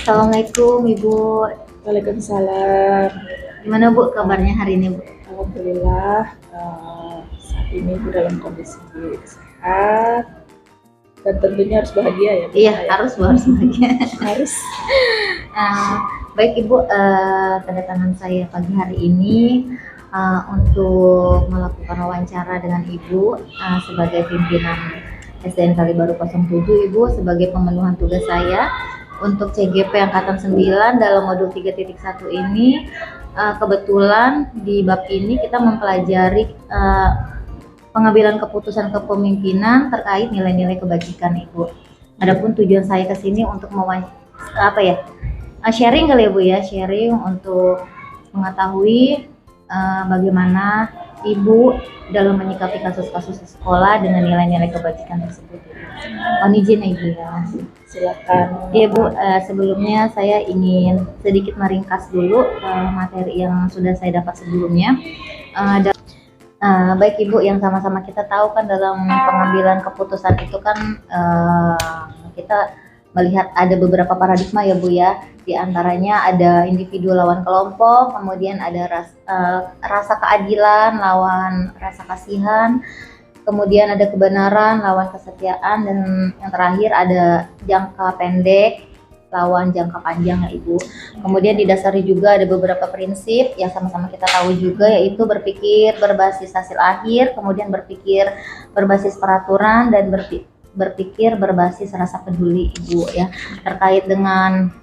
Assalamualaikum Ibu. Waalaikumsalam. Gimana Bu kabarnya hari ini Bu? Alhamdulillah, saat ini Ibu dalam kondisi sehat dan tentunya harus bahagia ya Bu. Iya harus Bu, harus bahagia. Harus. Baik Ibu, kedatangan saya pagi hari ini untuk melakukan wawancara dengan Ibu sebagai pimpinan SDN Kalibaru 07 Ibu, sebagai pemenuhan tugas saya untuk CGP Angkatan 9 dalam modul 3.1 ini. Kebetulan di bab ini kita mempelajari pengambilan keputusan kepemimpinan terkait nilai-nilai kebajikan Ibu. Adapun tujuan saya ke sini untuk sharing kali ya Bu ya, sharing untuk mengetahui bagaimana Ibu dalam menyikapi kasus-kasus di sekolah dengan nilai-nilai kebajikan tersebut. Mohon izin Ibu ya. Silakan. Iya Bu, sebelumnya saya ingin sedikit meringkas dulu materi yang sudah saya dapat sebelumnya. Baik Ibu, yang sama-sama kita tahu kan dalam pengambilan keputusan itu kan kita melihat ada beberapa paradigma ya Bu ya. Di antaranya ada individu lawan kelompok, kemudian ada rasa keadilan lawan rasa kasihan, kemudian ada kebenaran lawan kesetiaan, dan yang terakhir ada jangka pendek lawan jangka panjang ya Ibu. Kemudian didasari juga ada beberapa prinsip yang sama-sama kita tahu juga, yaitu berpikir berbasis hasil akhir, kemudian berpikir berbasis peraturan, dan berpikir berbasis rasa peduli Ibu ya. Terkait dengan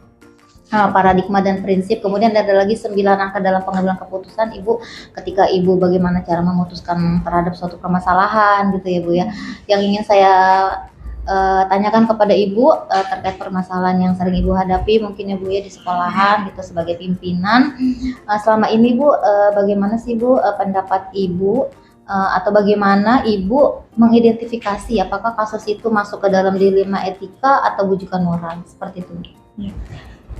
paradigma dan prinsip, kemudian ada lagi 9 angka dalam pengambilan keputusan Ibu, ketika Ibu bagaimana cara memutuskan terhadap suatu permasalahan gitu ya Bu ya. Yang ingin saya tanyakan kepada Ibu terkait permasalahan yang sering Ibu hadapi mungkin ya Bu ya di sekolahan gitu sebagai pimpinan. Selama ini Bu, bagaimana sih Bu pendapat Ibu atau bagaimana Ibu mengidentifikasi apakah kasus itu masuk ke dalam dilema etika atau bujukan moral, seperti itu? Ya.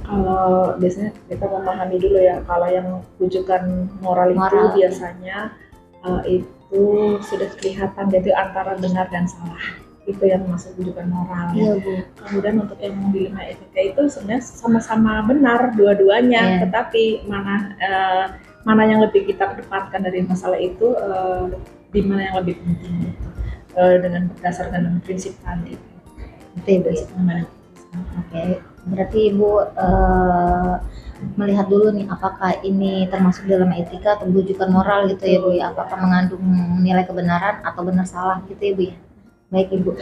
Kalau biasanya kita memahami dulu ya, kalau yang bujukan moral itu biasanya itu sudah kelihatan, jadi antara benar dan salah, itu yang masuk bujukan moral ya. Bu. Kemudian untuk yang dilema etika itu sebenarnya sama-sama benar dua-duanya, tetapi mana yang lebih kita kedepankan dari masalah itu, di mana yang lebih penting gitu, dengan berdasarkan prinsip tadi. Prinsip mana? Oke, berarti Ibu melihat dulu nih apakah ini termasuk dalam etika atau bujukan moral gitu ya Bu ya, apakah mengandung nilai kebenaran atau benar salah gitu ya Bu ya. Baik Ibu,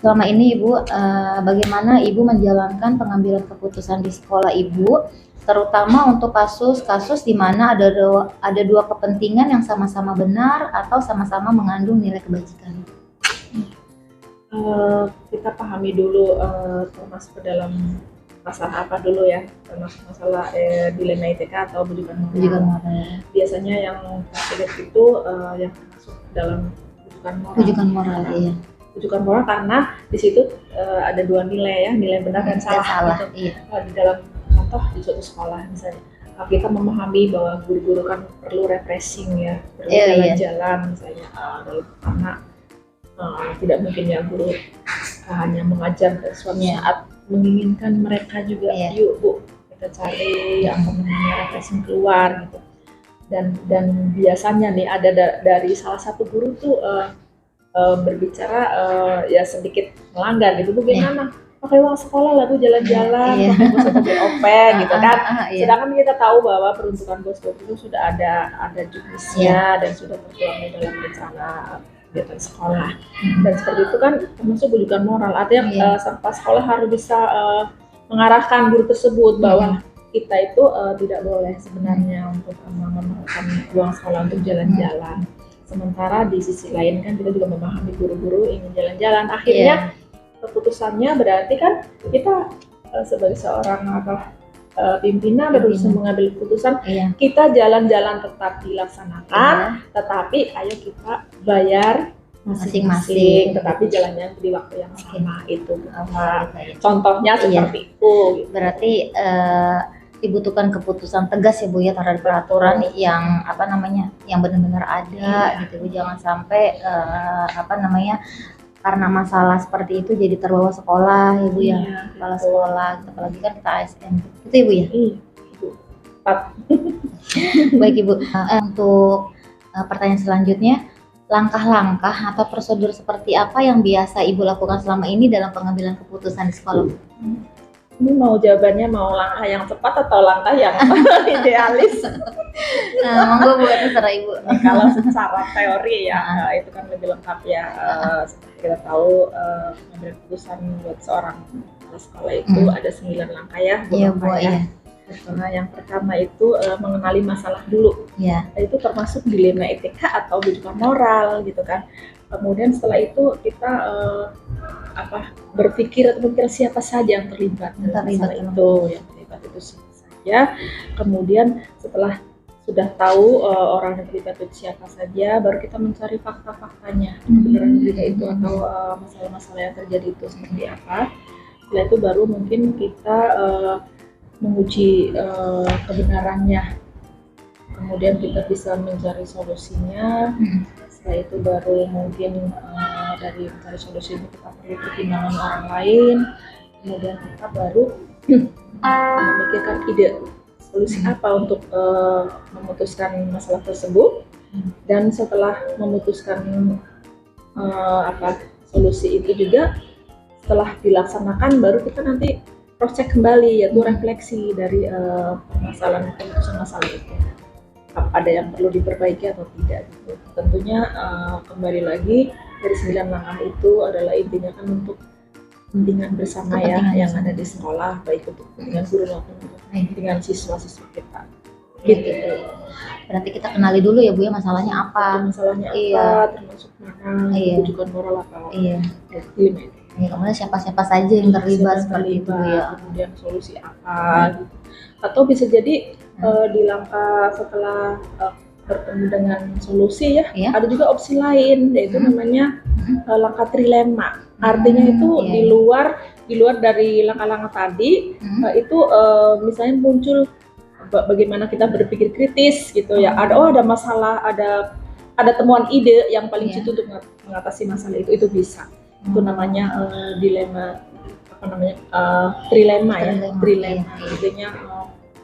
selama ini Ibu bagaimana Ibu menjalankan pengambilan keputusan di sekolah Ibu, terutama untuk kasus-kasus di mana ada dua kepentingan yang sama-sama benar atau sama-sama mengandung nilai kebajikan? Kita pahami dulu termasuk ke dalam masalah apa dulu ya, termasuk masalah dilema etika atau bujukan moral. Biasanya yang terlihat itu yang masuk dalam bujukan moral. Bujukan moral, iya. Bujukan moral karena di situ ada dua nilai ya, nilai benar dan salah. Gitu. Iya. Di dalam contoh di suatu sekolah misalnya, kita memahami bahwa guru-guru kan perlu refreshing ya, perlu jalan-jalan misalnya, karena tidak mungkin ya guru hanya mengajar, dan suatu saat menginginkan mereka juga yuk Bu kita cari yang namanya refreshing keluar gitu, dan biasanya nih ada dari salah satu guru tuh berbicara ya sedikit melanggar gitu, Bu gimana pakai uang sekolah lah Bu jalan-jalan, pakai bos atau BOP gitu kan. Sedangkan kita tahu bahwa peruntukan bos itu sudah ada juknisnya dan sudah tertuang di dalam rencana kegiatan sekolah, dan seperti itu kan termasuk bujukan moral, artinya serta sekolah harus bisa mengarahkan guru tersebut bahwa kita itu tidak boleh sebenarnya untuk menggunakan uang sekolah untuk jalan-jalan. Sementara di sisi lain kan kita juga memahami guru-guru ingin jalan-jalan, akhirnya keputusannya berarti kan kita sebagai seorang pimpinan harus mengambil keputusan, kita jalan-jalan tetap dilaksanakan, tetapi ayo kita bayar masing-masing, tetapi jalannya di waktu yang sama itu. Contohnya seperti itu. Berarti dibutuhkan keputusan tegas ya Bu ya terhadap peraturan yang yang benar-benar ada gitu Bu, jangan sampai karena masalah seperti itu jadi terbawa sekolah ya Bu ya, kepala gitu. sekolah, apalagi kan kita ASN itu Ibu ya. Iya, Ibu. Baik Ibu, untuk pertanyaan selanjutnya, langkah-langkah atau prosedur seperti apa yang biasa Ibu lakukan selama ini dalam pengambilan keputusan di sekolah? Ini mau jawabannya mau langkah yang cepat atau langkah yang idealis? Nah, monggo Bu, terserah Ibu. Kalau secara teori ya itu kan lebih lengkap ya. Seperti kita tahu pengambilan keputusan buat seorang kepala sekolah itu ada 9 langkah ya. Iya Bu ya. Karena yang pertama itu mengenali masalah dulu. Ya. Itu termasuk dilema etika atau juga moral gitu kan. Kemudian setelah itu kita berpikir atau memikir siapa saja yang terlibat dalam masalah itu, yang terlibat itu siapa saja. Kemudian setelah sudah tahu orang yang terlibat itu siapa saja, baru kita mencari fakta-faktanya, kebenaran berita itu atau masalah-masalah yang terjadi itu seperti apa. Setelah itu baru mungkin kita menguji kebenarannya. Kemudian kita bisa mencari solusinya. Setelah itu baru mungkin dari mencari solusi itu kita perlu pertimbangan orang lain. Kemudian kita baru memikirkan ide solusi apa untuk memutuskan masalah tersebut. Dan setelah memutuskan solusi itu juga setelah dilaksanakan baru kita nanti cross check kembali, yaitu refleksi dari permasalahan keputusan masalah itu. Ada yang perlu diperbaiki atau tidak gitu. Tentunya kembali lagi dari 9 langkah itu adalah intinya kan untuk kepentingan bersama yang ada di sekolah, baik untuk kepentingan guru maupun kepentingan siswa-siswa kita. Gitu. Berarti kita kenali dulu ya Bu ya, masalahnya apa? Termasuk mana, rujukan moral apa. Ya, kemudian siapa-siapa saja yang terlibat seperti itu ya. Kemudian solusi apa gitu. Atau bisa jadi di langkah setelah bertemu dengan solusi ada juga opsi lain, yaitu namanya langkah trilema. Artinya itu di luar dari langkah-langkah tadi itu misalnya muncul bagaimana kita berpikir kritis gitu ya. Ada masalah, ada temuan ide yang paling jitu untuk mengatasi masalah itu bisa. Itu namanya dilema trilema ya. Artinya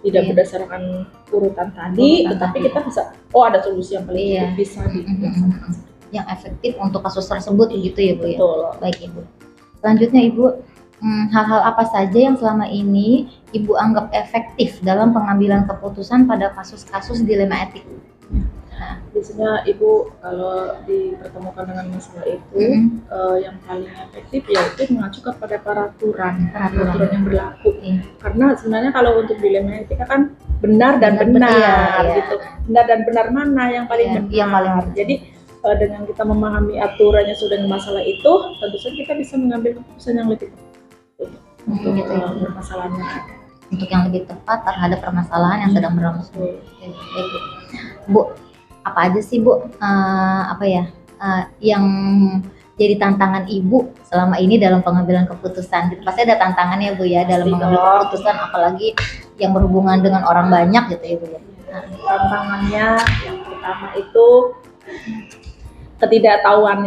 tidak berdasarkan urutan tadi, tetapi kita bisa ada solusi yang paling bisa dilaksanakan. Yang efektif untuk kasus tersebut gitu ya Bu ya. Betul. Baik Ibu. Selanjutnya Ibu, hal-hal apa saja yang selama ini Ibu anggap efektif dalam pengambilan keputusan pada kasus-kasus dilema etik? Biasanya Ibu kalau dipertemukan dengan masalah itu yang paling efektif yaitu mengacu kepada peraturan yang berlaku. Karena sebenarnya kalau untuk dilema etika kan benar dan benar gitu. Benar dan benar mana yang paling benar. Jadi dengan kita memahami aturannya sudah dengan masalah itu, tentu saja kita bisa mengambil keputusan yang lebih tepat untuk permasalahannya. Untuk yang lebih tepat terhadap permasalahan yang sedang berlangsung. Bu, apa aja sih Bu yang jadi tantangan Ibu selama ini dalam pengambilan keputusan? Gitu. Pasti ada tantangannya Bu ya dalam mengambil keputusan, apalagi yang berhubungan dengan orang banyak gitu ya Bu ya. Tantangannya yang pertama itu ketidaktahuan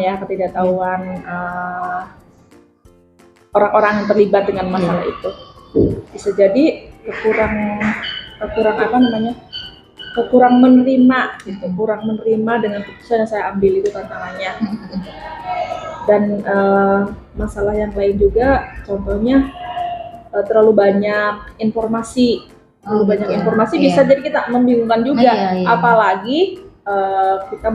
orang-orang yang terlibat dengan masalah itu. Bisa jadi kurang menerima gitu, kurang menerima dengan keputusan yang saya ambil, itu tantangannya. Dan masalah yang lain juga, contohnya terlalu banyak informasi, bisa jadi kita membingungkan juga, apalagi kita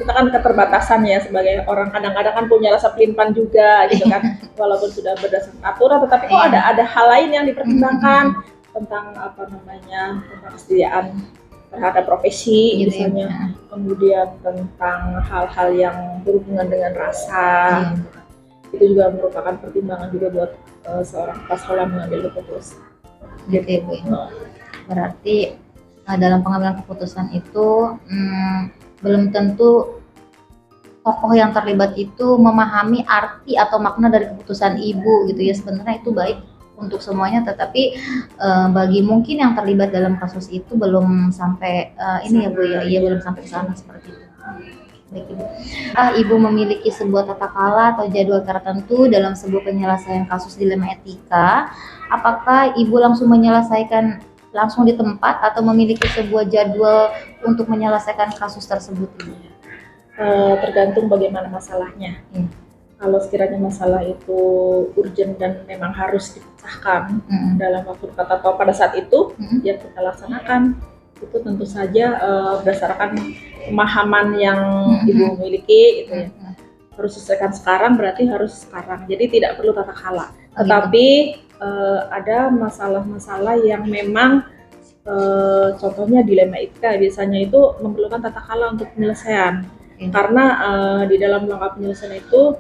kan keterbatasan ya sebagai orang, kadang-kadang kan punya rasa pelin-pelan juga gitu kan, walaupun sudah berdasarkan aturan, tetapi kok ada hal lain yang dipertimbangkan tentang tentang kesediaan terhadap profesi misalnya, kemudian tentang hal-hal yang berhubungan dengan rasa, itu juga merupakan pertimbangan juga buat seorang kepala sekolah mengambil keputusan. Gitu Bu. Berarti dalam pengambilan keputusan itu belum tentu tokoh yang terlibat itu memahami arti atau makna dari keputusan Ibu gitu ya. Sebenarnya itu baik untuk semuanya, tetapi bagi mungkin yang terlibat dalam kasus itu belum sampai ini ya Bu ya, belum sampai ke sana seperti itu. Baik Ibu. Ibu memiliki sebuah tata kelola atau jadwal tertentu dalam sebuah penyelesaian kasus dilema etika, apakah Ibu langsung menyelesaikan langsung di tempat atau memiliki sebuah jadwal untuk menyelesaikan kasus tersebut Ibu? Tergantung bagaimana masalahnya. Kalau sekiranya masalah itu urgent dan memang harus dipecahkan dalam waktu dekat atau pada saat itu, yang kita laksanakan itu tentu saja berdasarkan pemahaman yang Ibu miliki gitu ya. Harus selesaikan sekarang berarti harus sekarang. Jadi tidak perlu tata kelola. Tetapi ada masalah-masalah yang memang contohnya dilema etika biasanya itu memerlukan tata kelola untuk penyelesaian. Karena di dalam langkah penyelesaian itu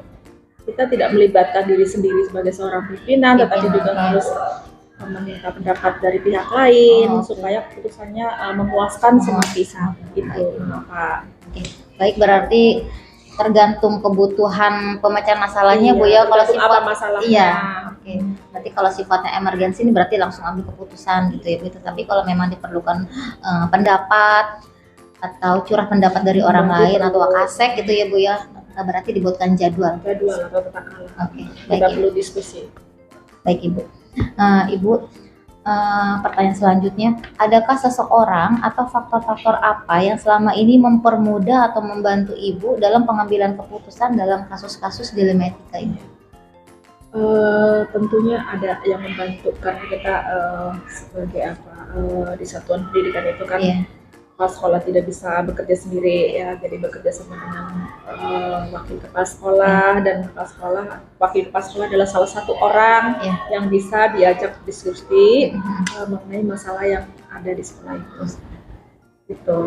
kita tidak melibatkan diri sendiri sebagai seorang pimpinan, tetapi juga harus meminta pendapat dari pihak lain supaya keputusannya memuaskan semua pihak gitu, Pak. Baik, berarti tergantung kebutuhan pemecahan masalahnya Bu ya. Kalau sifat masalahnya, berarti kalau sifatnya emergensi ini berarti langsung ambil keputusan gitu ya Bu. Tapi kalau memang diperlukan pendapat atau curah pendapat dari orang lain atau wakasek gitu ya Bu ya, berarti dibuatkan jadwal atau tata kelola. Baik, perlu diskusi. Baik Ibu. Ibu, pertanyaan selanjutnya, adakah seseorang atau faktor-faktor apa yang selama ini mempermudah atau membantu Ibu dalam pengambilan keputusan dalam kasus-kasus dilema etika ini? Tentunya ada yang membantu karena kita sebagai di satuan pendidikan itu kan kepala sekolah tidak bisa bekerja sendiri ya, jadi bekerja sama dengan wakil kepala sekolah dan wakil kepala sekolah adalah salah satu orang yang bisa diajak diskusi mengenai masalah yang ada di sekolah itu. Gitu.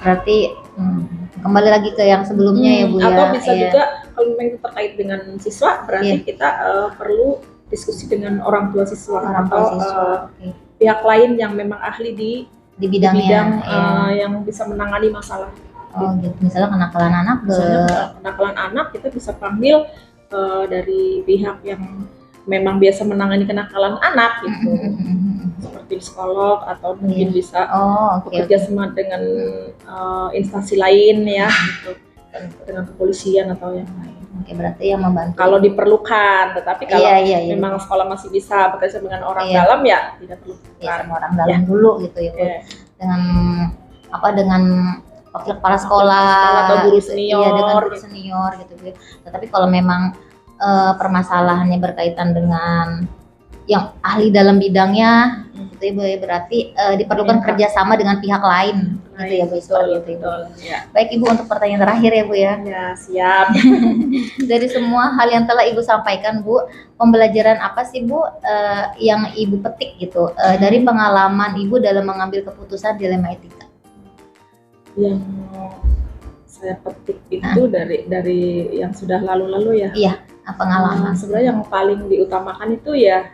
Berarti kembali lagi ke yang sebelumnya ya Bu ya. Atau bisa juga kalau memang itu terkait dengan siswa, berarti kita perlu diskusi dengan orang tua siswa atau pihak lain yang memang ahli di bidang yang bisa menangani masalah. Gitu. Misalnya kenakalan anak, kenakalan anak kita bisa panggil dari pihak yang memang biasa menangani kenakalan anak gitu, seperti psikolog atau mungkin bisa bekerja sama dengan instansi lain ya, gitu, dengan kepolisian atau yang lain. Berarti yang membantu. Kalau diperlukan, tetapi kalau memang sekolah masih bisa bekerja dengan orang dalam ya tidak perlu. Sama orang dalam dulu gitu ya. Dengan wakil kepala sekolah atau guru senior, dengan guru senior gitu. Tetapi kalau memang permasalahannya berkaitan dengan yang ahli dalam bidangnya, gitu ya, berarti diperlukan kerjasama dengan pihak lain, gitu ya Bu. Baik Ibu, untuk pertanyaan terakhir ya Bu ya. Ya siap. Dari semua hal yang telah Ibu sampaikan Bu, pembelajaran apa sih Bu yang Ibu petik gitu dari pengalaman Ibu dalam mengambil keputusan dilema etika? Yang saya petik itu dari yang sudah lalu-lalu ya. Iya, pengalaman. Sebenarnya yang paling diutamakan itu ya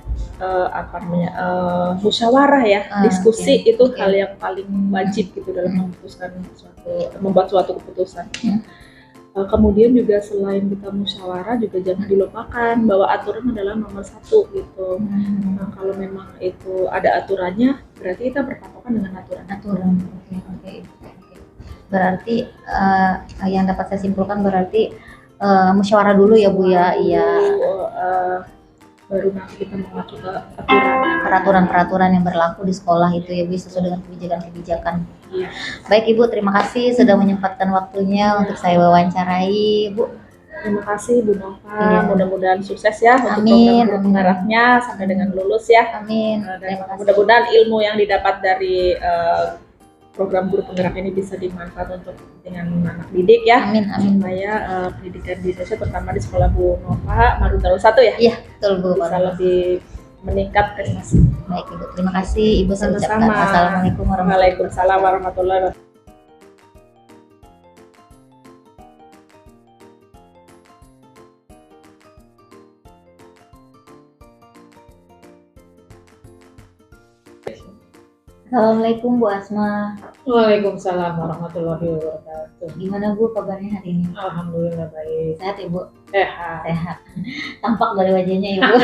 musyawarah ya, diskusi itu hal yang paling wajib gitu dalam memutuskan membuat suatu keputusan. Kemudian juga selain kita musyawarah juga jangan dilupakan bahwa aturan adalah nomor satu gitu. Nah, kalau memang itu ada aturannya, berarti kita berpatokan dengan aturan. Berarti yang dapat saya simpulkan berarti musyawarah dulu ya Bu ya. Baru nanti kita mengacu ke peraturan-peraturan yang berlaku di sekolah itu ya Bu, sesuai dengan kebijakan-kebijakan. Baik Ibu, terima kasih sudah menyempatkan waktunya untuk saya wawancarai Bu. Terima kasih Bu Nova, mudah-mudahan sukses ya untuk program penggarapnya sampai dengan lulus ya. Amin. Mudah-mudahan ilmu yang didapat dari program guru penggerak ini bisa dimanfaatkan untuk kepentingan anak didik ya. Amin. Supaya pendidikan di Indonesia terutama di sekolah Bu Nova Marunda 1 ya. Iya, betul Bu. Bisa lebih meningkat prestasi. Baik Ibu, terima kasih Ibu. Sama-sama. Assalamualaikum warahmatullahi wabarakatuh. Assalamualaikum Bu Asma. Waalaikumsalam warahmatullahi wabarakatuh. Gimana Bu kabarnya hari ini? Alhamdulillah baik. Sehat Ibu? Sehat. Sehat. Tampak dari wajahnya Ibu.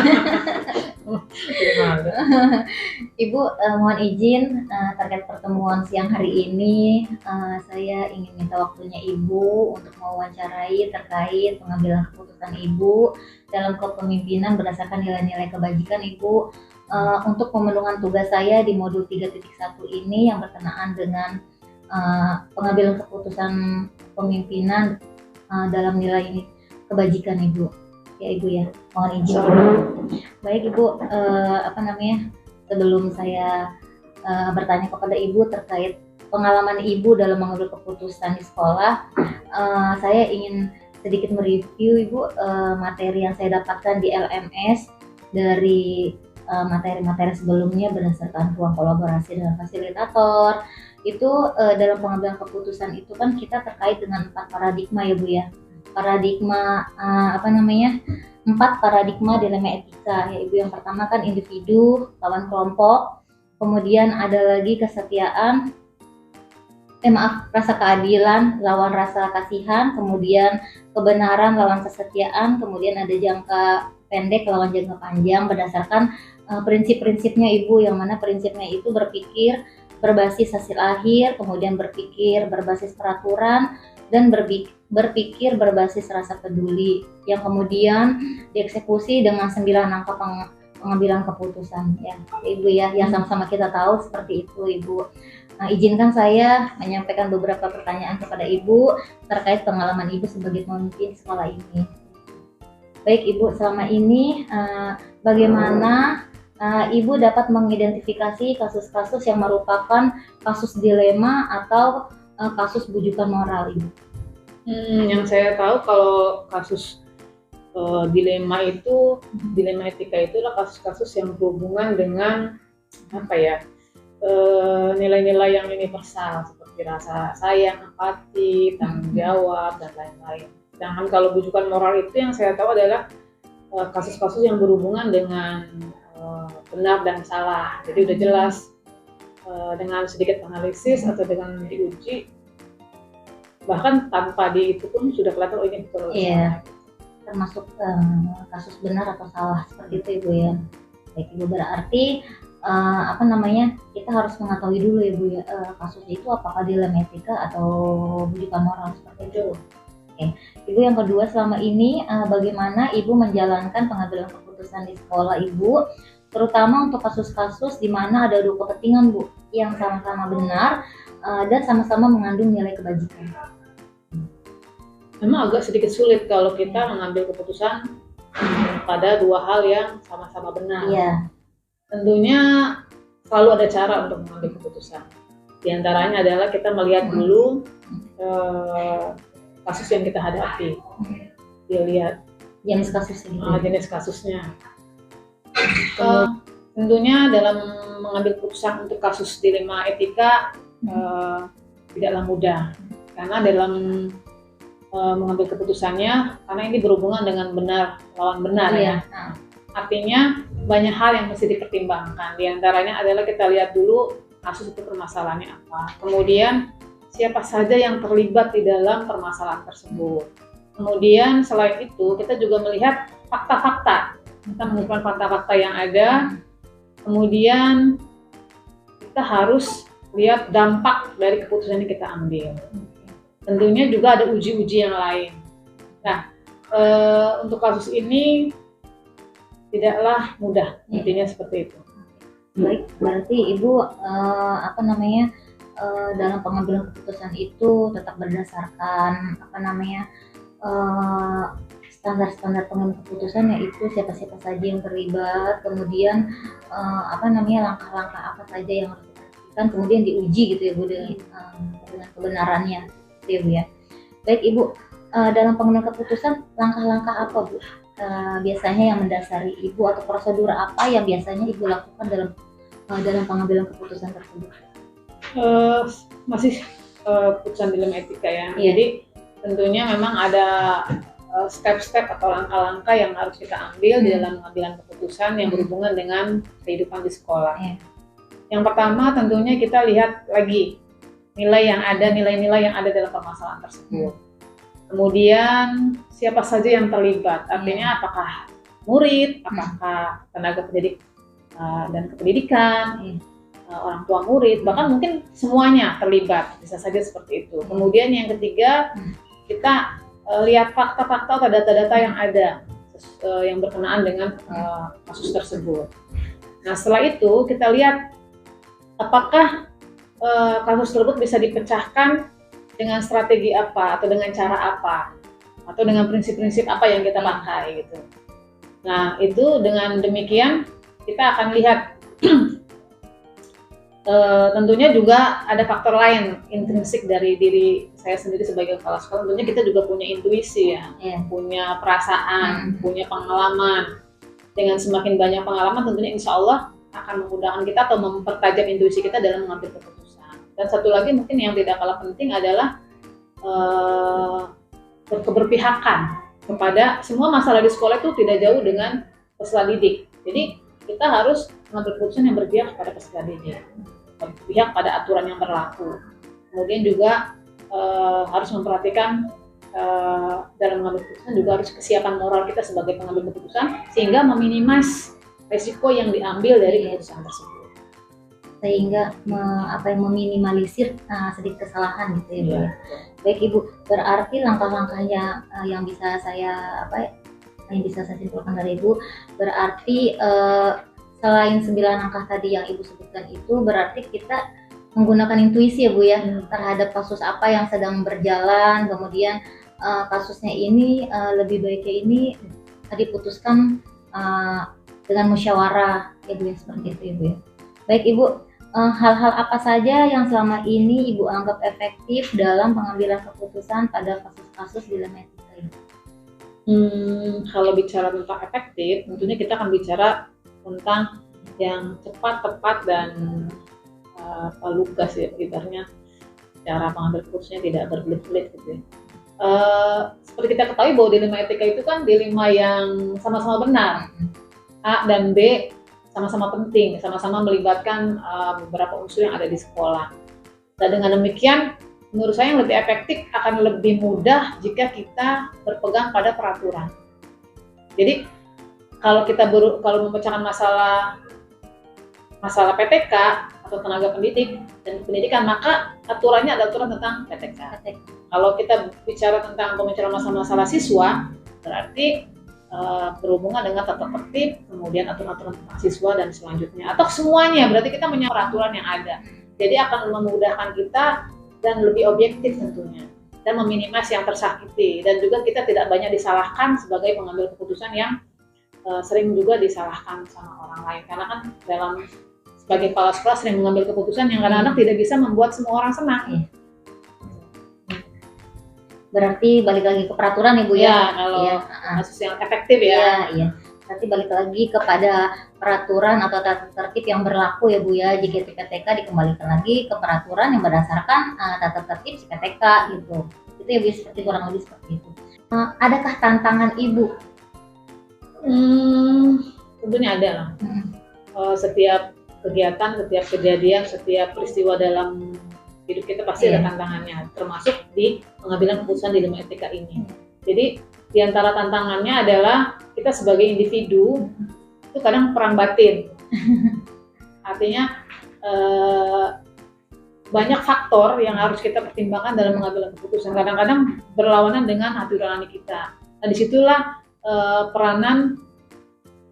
Ibu mohon izin terkait pertemuan siang hari ini, saya ingin minta waktunya Ibu untuk mewawancarai terkait pengambilan keputusan Ibu dalam kepemimpinan berdasarkan nilai-nilai kebajikan Ibu untuk pemenuhan tugas saya di modul 3.1 ini yang berkenaan dengan pengambilan keputusan pemimpinan dalam nilai ini kebajikan Ibu. Ya Ibu ya, mohon izin. Baik Ibu, sebelum saya bertanya kepada Ibu terkait pengalaman Ibu dalam mengambil keputusan di sekolah, saya ingin sedikit mereview Ibu materi yang saya dapatkan di LMS dari materi-materi sebelumnya berdasarkan ruang kolaborasi dengan fasilitator. Itu dalam pengambilan keputusan itu kan kita terkait dengan 4 paradigma ya Bu ya. Paradigma 4 paradigma dilema etika ya Ibu. Yang pertama kan individu lawan kelompok, kemudian ada lagi kesetiaan, rasa keadilan lawan rasa kasihan, kemudian kebenaran lawan kesetiaan, kemudian ada jangka pendek lawan jangka panjang berdasarkan prinsip-prinsipnya Ibu, yang mana prinsipnya itu berpikir berbasis hasil akhir, kemudian berpikir berbasis peraturan, dan berpikir berbasis rasa peduli, yang kemudian dieksekusi dengan 9 angka pengambilan keputusan ya Ibu ya, yang sama-sama kita tahu seperti itu Ibu. Nah, izinkan saya menyampaikan beberapa pertanyaan kepada Ibu terkait pengalaman Ibu sebagai pemimpin sekolah ini. Baik Ibu, selama ini bagaimana Ibu dapat mengidentifikasi kasus-kasus yang merupakan kasus dilema atau kasus bujukan moral Ibu? Yang saya tahu kalau kasus dilema etika itu adalah kasus-kasus yang berhubungan dengan nilai-nilai yang universal seperti rasa sayang, empati, tanggung jawab, dan lain-lain. Sedangkan kalau bujukan moral itu yang saya tahu adalah kasus-kasus yang berhubungan dengan benar dan salah. Jadi udah jelas dengan sedikit analisis atau dengan diuji, bahkan tanpa itu pun sudah kelihatan ini betul. Iya, termasuk kasus benar atau salah seperti itu Ibu ya. Baik Ibu, berarti kita harus mengetahui dulu Ibu ya, kasus itu apakah dilema etika atau bujukan moral seperti itu. Oke. Ibu, yang kedua, selama ini bagaimana Ibu menjalankan pengambilan keputusan di sekolah Ibu, terutama untuk kasus-kasus di mana ada 2 kepentingan Bu yang sama-sama benar dan sama-sama mengandung nilai kebajikan. Memang agak sedikit sulit kalau kita mengambil keputusan pada 2 hal yang sama-sama benar. Iya. Tentunya selalu ada cara untuk mengambil keputusan. Di antaranya adalah kita melihat dulu kasus yang kita hadapi. Dilihat jenis kasusnya. Jenis kasusnya. Tentunya dalam mengambil keputusan untuk kasus dilema etika tidaklah mudah, karena dalam mengambil keputusannya, karena ini berhubungan dengan benar lawan benar ya. Artinya banyak hal yang mesti dipertimbangkan. Di antaranya adalah kita lihat dulu kasus itu permasalahannya apa, kemudian siapa saja yang terlibat di dalam permasalahan tersebut. Kemudian selain itu kita juga melihat fakta-fakta. Kita mengumpulkan fakta-fakta yang ada, kemudian kita harus lihat dampak dari keputusan yang kita ambil. Tentunya juga ada uji-uji yang lain. Nah, untuk kasus ini tidaklah mudah, intinya seperti itu. Baik, berarti Ibu dalam pengambilan keputusan itu tetap berdasarkan standar-standar pengambilan keputusan, yaitu siapa-siapa saja yang terlibat, kemudian langkah-langkah apa saja yang harus dilakukan, kemudian diuji gitu ya Bu dengan kebenarannya gitu ya Bu ya. Baik Ibu, dalam pengambilan keputusan langkah-langkah apa Bu biasanya yang mendasari Ibu, atau prosedur apa yang biasanya Ibu lakukan dalam pengambilan keputusan tersebut? Masih keputusan dilema etika ya. Yeah. Jadi tentunya memang ada step-step atau langkah-langkah yang harus kita ambil di dalam pengambilan keputusan yang berhubungan dengan kehidupan di sekolah. Yeah. Yang pertama tentunya kita lihat lagi nilai-nilai yang ada dalam permasalahan tersebut. Kemudian siapa saja yang terlibat, artinya apakah murid, apakah tenaga pendidik dan kependidikan, orang tua murid, bahkan mungkin semuanya terlibat, bisa saja seperti itu. Kemudian yang ketiga, kita lihat fakta-fakta atau data-data yang ada yang berkenaan dengan kasus tersebut. Nah, setelah itu kita lihat apakah kasus tersebut bisa dipecahkan dengan strategi apa, atau dengan cara apa, atau dengan prinsip-prinsip apa yang kita pakai gitu. Nah, itu dengan demikian kita akan lihat tentunya juga ada faktor lain intrinsik dari diri saya sendiri sebagai kepala sekolah. Tentunya kita juga punya intuisi ya, punya perasaan, punya pengalaman. Dengan semakin banyak pengalaman tentunya insya Allah akan memudahkan kita atau mempertajam intuisi kita dalam mengambil keputusan. Dan satu lagi mungkin yang tidak kalah penting adalah keberpihakan kepada semua masalah di sekolah itu tidak jauh dengan peserta didik. Jadi kita harus mengambil keputusan yang berpihak kepada peserta didik, berpihak pada aturan yang berlaku. Kemudian juga harus memperhatikan dalam mengambil keputusan juga harus kesiapan moral kita sebagai pengambil keputusan sehingga meminimasi resiko yang diambil dari keputusan tersebut. Sehingga meminimalisir sedikit kesalahan gitu ya, Bu. Baik Ibu, berarti langkah-langkahnya yang bisa saya simpulkan dari Ibu, berarti selain 9 langkah tadi yang Ibu sebutkan itu, berarti kita menggunakan intuisi ya Bu ya, terhadap kasus apa yang sedang berjalan, kemudian kasusnya ini lebih baiknya ini diputuskan dengan musyawarah ya Bu ya, seperti itu ya Bu ya. Baik Ibu, hal-hal apa saja yang selama ini Ibu anggap efektif dalam pengambilan keputusan pada kasus-kasus dilema etika ini? Kalau bicara tentang efektif, tentunya kita akan bicara tentang yang cepat, tepat, dan lugas ya, ibaratnya cara pengambil keputusannya tidak berbelit-belit gitu ya. Seperti kita ketahui bahwa dilema etika itu kan dilema yang sama-sama benar, A dan B sama-sama penting, sama-sama melibatkan beberapa unsur yang ada di sekolah. Nah, dengan demikian, menurut saya yang lebih efektif akan lebih mudah jika kita berpegang pada peraturan. Jadi, kalau memecahkan masalah PTK atau tenaga pendidik dan pendidikan, maka aturannya adalah aturan tentang PTK. Kalau kita bicara tentang pembicaraan masalah siswa, berarti berhubungan dengan tata tertib, kemudian aturan-aturan tentang siswa dan selanjutnya, atau semuanya, berarti kita menyangkut peraturan yang ada. Jadi akan memudahkan kita dan lebih objektif tentunya, dan meminimasi yang tersakiti, dan juga kita tidak banyak disalahkan sebagai pengambil keputusan yang sering juga disalahkan sama orang lain, karena kan sebagai kepala sekolah sering mengambil keputusan yang kadang-kadang tidak bisa membuat semua orang senang. Berarti balik lagi ke peraturan Ibu ya, kalau kasus yang efektif ya. Iya. Berarti balik lagi kepada peraturan atau tata tertib yang berlaku ya Bu ya. Jika di PTK dikembalikan lagi ke peraturan yang berdasarkan tata tertib si PTK gitu. Itu ya Bu, seperti kurang lebih seperti itu. Adakah tantangan Ibu? Tentunya ada lah. Setiap kegiatan, setiap kejadian, setiap peristiwa dalam hidup kita pasti ada tantangannya, termasuk di pengambilan keputusan di dilema etika ini. Jadi di antara tantangannya adalah kita sebagai individu itu kadang perang batin. Artinya banyak faktor yang harus kita pertimbangkan dalam mengambil keputusan. Kadang-kadang berlawanan dengan hati nurani kita. Nah, disitulah peranan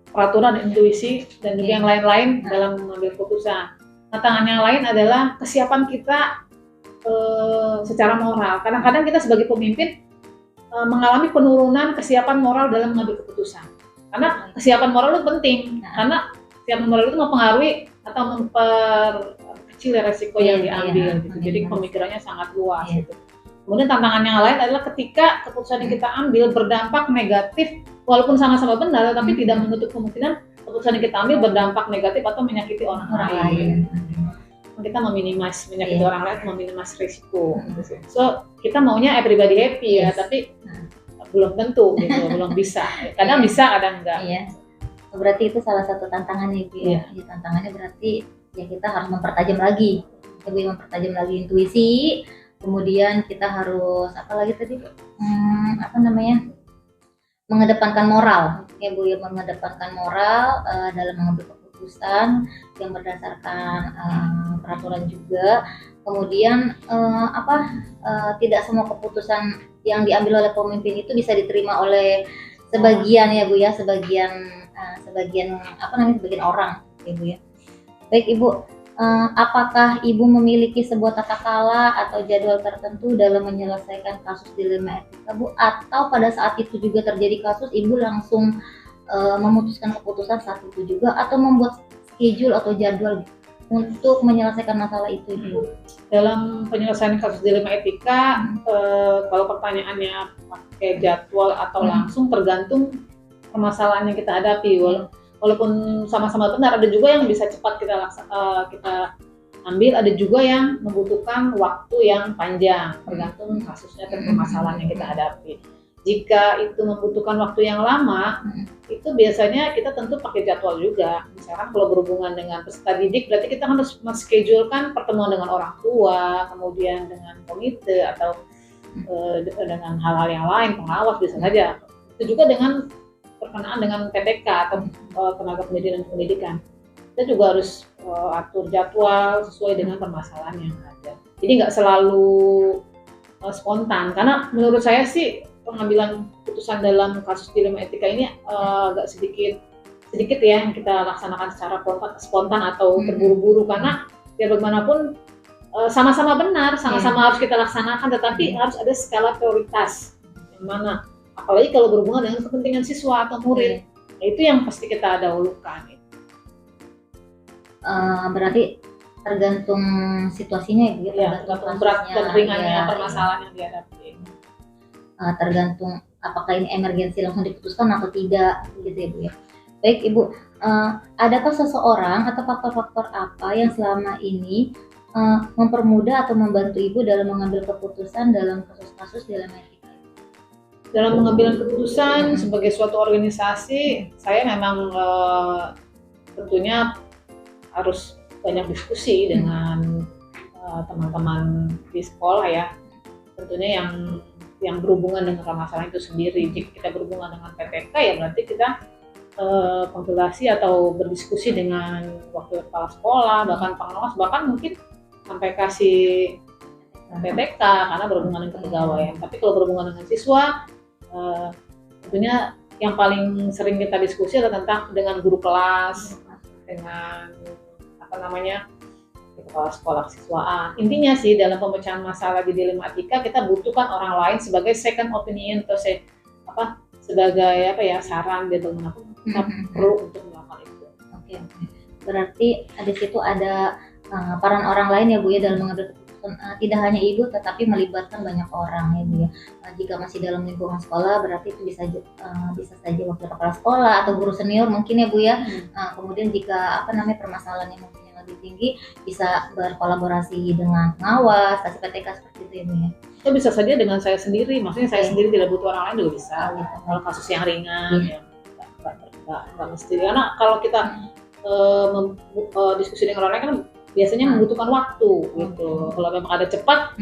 peraturan, intuisi, dan juga yang lain-lain dalam mengambil keputusan. Tantangan yang lain adalah kesiapan kita secara moral. Kadang-kadang kita sebagai pemimpin mengalami penurunan kesiapan moral dalam mengambil keputusan. Karena kesiapan moral itu penting, karena kesiapan moral itu mempengaruhi atau memperkecil resiko yang diambil. Gitu. Jadi pemikirannya sangat luas. Gitu. Kemudian tantangan yang lain adalah ketika keputusan yang kita ambil berdampak negatif, walaupun sama-sama benar, tapi tidak menutup kemungkinan keputusan yang kita ambil berdampak negatif atau menyakiti orang lain. Kita meminimasi menyakiti orang lain, meminimasi risiko. So kita maunya everybody happy ya, tapi belum tentu gitu, belum bisa. Kadang bisa, kadang enggak. Iya. Berarti itu salah satu tantangannya gitu ya. Tantangannya berarti ya kita harus mempertajam lagi Ibu yang mempertajam lagi intuisi. Kemudian kita harus apa lagi tadi? Apa namanya? Mengedepankan moral. Ya Bu, ya mengedepankan moral dalam mengambil keputusan yang berdasarkan peraturan juga. Kemudian tidak semua keputusan yang diambil oleh pemimpin itu bisa diterima oleh sebagian ya Bu ya, sebagian orang ya Bu ya. Baik Ibu, apakah Ibu memiliki sebuah tata kala atau jadwal tertentu dalam menyelesaikan kasus dilema etika Bu, atau pada saat itu juga terjadi kasus Ibu langsung memutuskan keputusan saat itu juga, atau membuat schedule atau jadwal untuk menyelesaikan masalah itu Ibu? Dalam penyelesaian kasus dilema etika, kalau pertanyaannya pakai jadwal atau langsung, tergantung permasalahan yang kita hadapi. Walaupun sama-sama benar, ada juga yang bisa cepat kita ambil, ada juga yang membutuhkan waktu yang panjang, tergantung kasusnya dan permasalahan yang kita hadapi. Jika itu membutuhkan waktu yang lama, itu biasanya kita tentu pakai jadwal juga. Misalkan kalau berhubungan dengan peserta didik, berarti kita harus menschedulekan pertemuan dengan orang tua, kemudian dengan komite atau dengan hal-hal yang lain, pengawas bisa saja. Itu juga dengan berkenaan dengan PTK atau tenaga pendidikan dan pendidikan. Kita juga harus atur jadwal sesuai dengan permasalahan yang ada. Jadi nggak selalu spontan, karena menurut saya sih pengambilan keputusan dalam kasus dilema etika ini agak sedikit ya yang kita laksanakan secara spontan atau terburu-buru, karena ya bagaimanapun sama-sama benar, sama-sama harus kita laksanakan, tetapi harus ada skala prioritas yang mana, apalagi kalau berhubungan dengan kepentingan siswa atau murid, itu yang pasti kita dahulukan. Berarti tergantung situasinya ya, tergantung berat dan ringannya permasalahan yang dihadapi. Tergantung apakah ini emergensi langsung diputuskan atau tidak gitu ya Bu ya. Baik Ibu, adakah seseorang atau faktor-faktor apa yang selama ini mempermudah atau membantu Ibu dalam mengambil keputusan dalam kasus-kasus dilema etika? Dalam pengambilan keputusan sebagai suatu organisasi, saya memang tentunya harus banyak diskusi dengan teman-teman di sekolah ya, tentunya yang berhubungan dengan permasalahan itu sendiri. Jika kita berhubungan dengan PPK ya berarti kita konsultasi atau berdiskusi dengan wakil kepala sekolah, bahkan pengawas, bahkan mungkin sampai kasih PPK karena berhubungan dengan kepegawaian. Tapi kalau berhubungan dengan siswa, tentunya yang paling sering kita diskusi adalah tentang dengan guru kelas, dengan kepala sekolah kesiswaan. Intinya sih dalam pemecahan masalah di dilema etika kita butuhkan orang lain sebagai second opinion atau sebagai saran gitu, mengapa kita perlu untuk melakukan itu. Oke. Berarti di situ ada peran orang lain ya Bu ya dalam mengambil keputusan, tidak hanya Ibu tetapi melibatkan banyak orang ya Bu ya. Jika masih dalam lingkungan sekolah berarti itu bisa saja wakil kepala sekolah atau guru senior mungkin ya Bu ya. Kemudian jika permasalahan yang mungkin lebih tinggi bisa berkolaborasi dengan pengawas, kasih PTK seperti itu ya Bu ya. Itu bisa saja dengan saya sendiri, maksudnya saya sendiri tidak butuh orang lain juga bisa. Kalau kasus yang ringan ya nggak mesti, karena kalau kita diskusi dengan orang lain kan biasanya membutuhkan waktu gitu. Kalau memang ada cepat,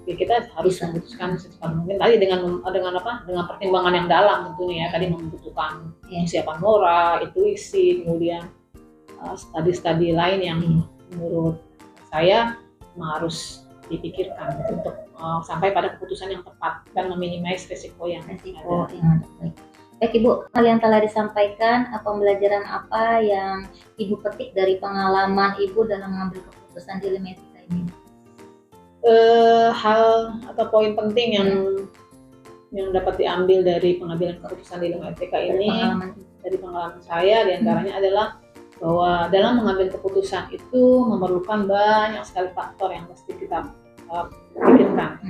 ya kita harus memutuskan secepat mungkin. Tadi dengan pertimbangan yang dalam tentunya ya, tadi membutuhkan kesiapan moral, intuisi, kemudian studi lain yang menurut saya harus dipikirkan untuk sampai pada keputusan yang tepat dan meminimais risiko yang ada. Baik Ibu, hal yang telah disampaikan, pembelajaran apa yang Ibu petik dari pengalaman Ibu dalam mengambil keputusan dilema etika ini? Hal atau poin penting yang dapat diambil dari pengambilan keputusan dilema etika ini dari pengalaman saya diantaranya adalah bahwa dalam mengambil keputusan itu memerlukan banyak sekali faktor yang mesti kita pikirkan.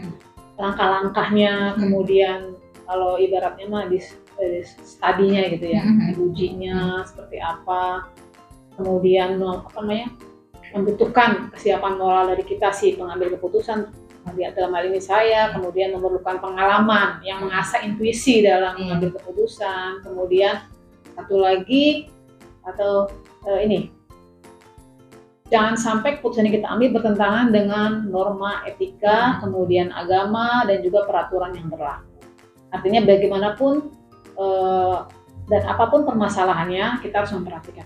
Langkah-langkahnya, kemudian kalau ibaratnya mah di studinya gitu ya, ujinya seperti apa, kemudian membutuhkan kesiapan moral dari kita sih pengambil keputusan. Dalam hal ini saya kemudian memerlukan pengalaman yang mengasah intuisi dalam mengambil keputusan. Kemudian satu lagi jangan sampai keputusan yang kita ambil bertentangan dengan norma etika, kemudian agama, dan juga peraturan yang berlaku. Artinya bagaimanapun dan apapun permasalahannya, kita harus memperhatikan.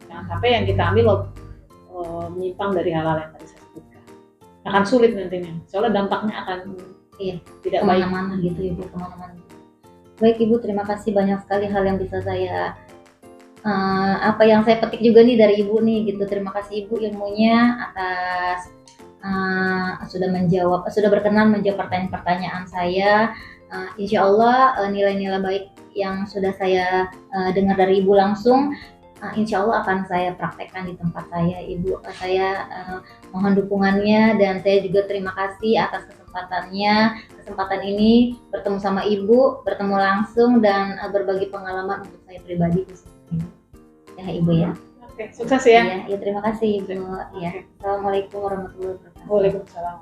Jangan sampai yang kita ambil menyimpang dari hal-hal yang tadi saya sebutkan. Akan sulit nantinya, soalnya dampaknya akan tidak baik. Kemana-mana gitu Ibu, kemana-mana. Baik Ibu, terima kasih banyak sekali hal yang bisa saya apa yang saya petik juga nih dari Ibu nih gitu. Terima kasih Ibu ilmunya atas sudah berkenan menjawab pertanyaan-pertanyaan saya. Insya Allah nilai-nilai baik yang sudah saya dengar dari Ibu langsung, insya Allah akan saya praktekkan di tempat saya. Ibu, saya mohon dukungannya, dan saya juga terima kasih atas kesempatan ini bertemu sama Ibu, bertemu langsung dan berbagi pengalaman untuk saya pribadi khususnya. Ya Ibu ya. Oke, sukses ya. Ya, terima kasih Ibu. Ya. Assalamualaikum warahmatullahi wabarakatuh. Waalaikumsalam.